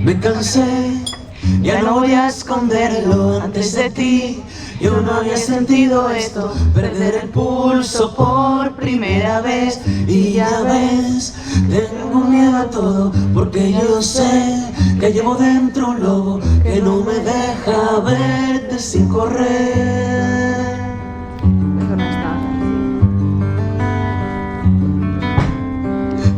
Me cansé, ya no voy a esconderlo. Antes de ti yo no había sentido esto, perder el pulso por primera vez. Y ya ves, tengo miedo a todo, porque yo sé que llevo dentro un lobo que no me deja verte sin correr. Eso no está.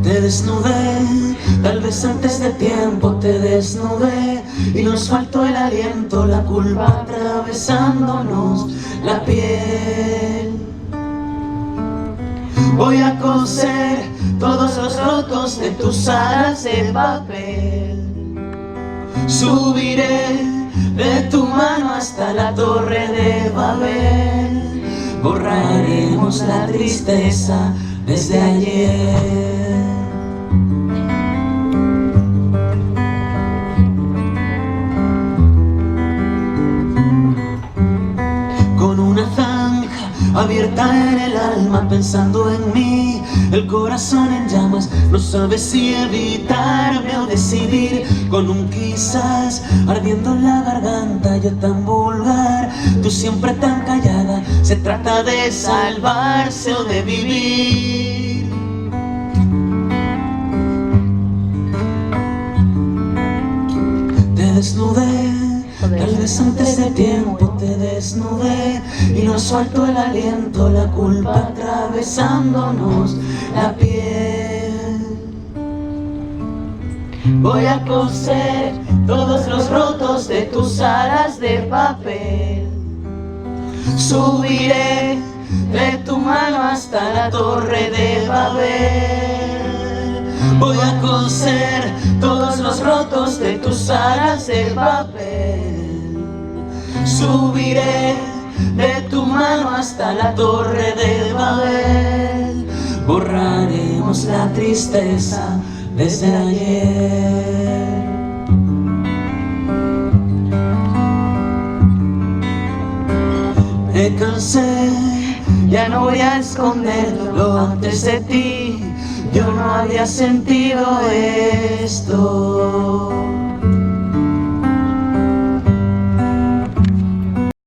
Te desnudé, tal vez antes de tiempo te desnudé, y nos faltó el aliento, la culpa atravesándonos la piel. Voy a coser todos los rotos de tus alas de papel. Subiré de tu mano hasta la torre de Babel. Borraremos la tristeza desde ayer. Abierta en el alma, pensando en mí, el corazón en llamas. No sabes si evitarme o decidir, con un quizás ardiendo en la garganta. Yo tan vulgar, tú siempre tan callada. Se trata de salvarse o de vivir. Te desnudé, tal vez antes de tiempo te desnudé, y nos faltó el aliento, la culpa atravesándonos la piel. Voy a coser todos los rotos de tus alas de papel. Subiré de tu mano hasta la torre de Babel. Voy a coser todos los rotos de tus alas de papel. Subiré de tu mano hasta la torre de Babel. Borraremos la tristeza desde ayer. Me cansé, ya no voy a esconderlo. Antes de ti yo no había sentido esto.